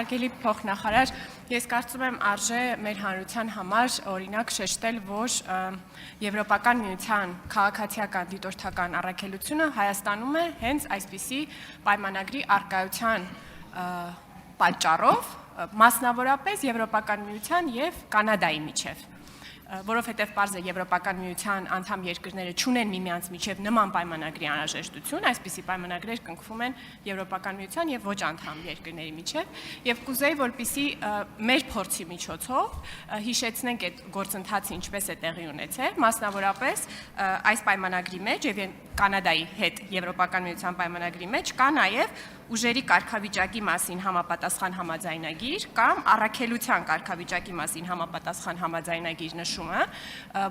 Հարգելի փոխնախարար, ես կարծում եմ արժե մեր հանրության համար օրինակ շեշտել, որ Եվրոպական միության քաղաքացիական դիտորդական առաքելությունը Հայաստանում է հենց այսպիսի պայմանագրի առկայության պատճառով, մասնավորապես Եվրոպական միության եւ Կանադայի միջև, որովհետև պարզ է Եվրոպական միության անդամ երկրները չունեն միմյանց միջև նման պայմանագրի անհրաժեշտություն, այսպիսի պայմանագրեր կնքվում են Եվրոպական միության եւ ոչ անդամ երկրների միջև, եւ կուզեի, որպեսզի մեր փորձի միջոցով հիշեցնենք այդ գործընթացը ինչպես է տեղի ունեցել, մասնավորապես այս պայմանագրի մեջ եւ Կանադայի հետ Եվրոպական միության պայմանագրի մեջ կա նաեւ ուժերի կարգավիճակի մասին համապատասխան համաձայնագիր կամ առաքելության կարգավիճակի մասին համապատասխան համաձայնագիր նշումը,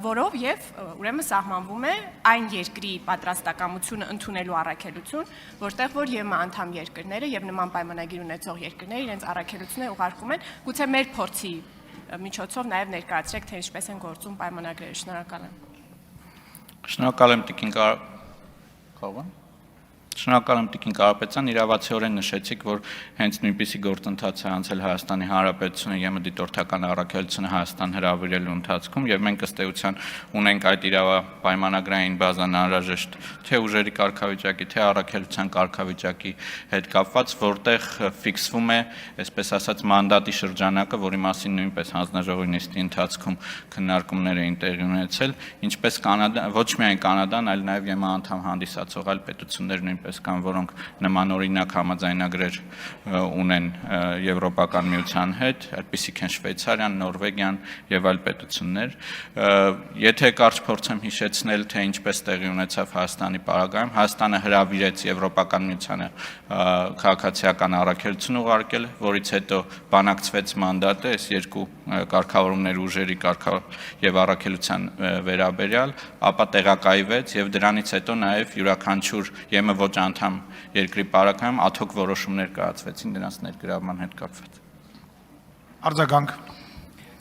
որով եւ ուրեմն սահմանվում է այն երկրի պատրաստակամությունը ընդունելու առաքելություն, որտեղ որ ԵՄ անդամ երկրները եւ նման պայմանագիր ունեցող երկրները իրենց առաքելությունները ուղարկում են, գուցե մեր փորձի միջոցով նաեւ ներկայացրեք, թե ինչպես են գործում պայմանագրերը։ Շնորհակալ եմ։ Շնորհակալ եմ Տիկին Շնորհակալ եմ Տիկին Կարապետյան, իրավացիորեն նշեցիք, որ հենց նույնպիսի գործընթաց է անցել Հայաստանի Հանրապետությունը ԵՄ դիտորդական առաքելությունը Հայաստան հրավիրելու ընթացքում եւ մենք ըստ էության ունենք այդ պայմանագրային բազան անհրաժեշտ թե ուժերի կարգավիճակի, թե առաքելության կարգավիճակի հետ կապված, որտեղ ֆիքսվում է, այսպես ասած, մանդատի շրջանակը, որի մասին նույնպես հանձնաժողովի նիստի ընթացքում քննարկումներ էին տեղի ունեցել, ինչպես ոչ միայն Կանադան, այլ նաեւ ԵՄ անդամ հանդիսացող այլ պետություններ նույնպես կան, որոնք նմանօրինակ համաձայնագրեր ունեն Եվրոպական միության հետ, այդպիսիք են Շվեյցարիան, Նորվեգիան եւ այլ պետություններ։ Եթե կարճ փորձեմ հիշեցնել, թե ինչպես տեղի ունեցավ Հայաստանի պարագայում, Հայաստանը հրավիրեց Եվրոպական միությանը քաղաքացիական առաքելություն ուղարկել, որից հետո բանակցվեց մանդատը այս երկու կարգավորումների ուժերի եւ առաքելության վերաբերյալ, ապա տեղակայվեց եւ դրանից հետո նաեւ յուրաքանչյուր ԵՄ ոչ անդամ երկրի պարագայում ադհոկ որոշումներ կայացվեցին դրանց ներգրավման հետ կապված։ Արձագանք։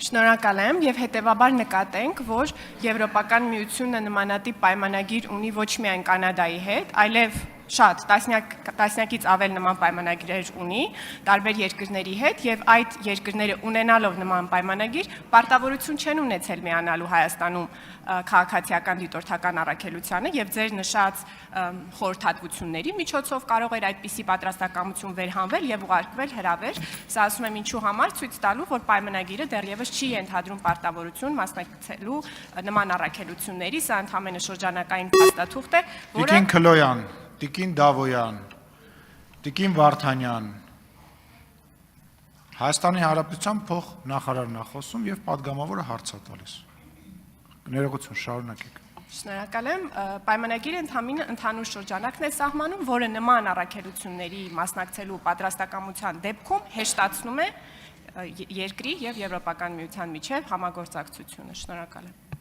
Շնորհակալ եմ եւ հետեւաբար նկատենք, որ Եվրոպական միությունը նմանատիպ պայմանագիր ունի ոչ միայն Կանադայի հետ, այլև շատ տասնյակից ավել նման պայմանագրեր ունի տարբեր երկրների հետ եւ այդ երկրները ունենալով նման պայմանագիր պարտավորություն չեն ունեցել միանալու Հայաստանում քաղաքացիական դիտորդական առաքելությանը եւ ձեր նշած խորհրդատվությունների միջոցով կարող էր այդպիսի պատրաստակամություն վերհանվել եւ ուղարկվել հրավեր, սա ասում եմ ինչու համար ցույց տալու, որ պայմանագիրը դեռևս չի ենթադրում պարտավորություն մասնակցելու նման առաքելությունների, սա ընդհանրապես շրջանակային փաստաթուղթ է, որը Տիկին Քլոյան, Տիկին Դավոյան, Տիկին Վարդանյան, Հայաստանի Հանրապետության փոխնախարարն է խոսում եւ падգամավորը հարց է տալիս։ Ներողություն, շարունակեք։ Շնորհակալ եմ, պայմանագիրը ընդհանուր շրջանակն է սահմանում, որը նման առաքելությունների մասնակցելու պատրաստակամության դեպքում հեշտացնում է երկրի եւ Եվրոպական միության միջև համագործակցությունը։ Շնորհակալ եմ։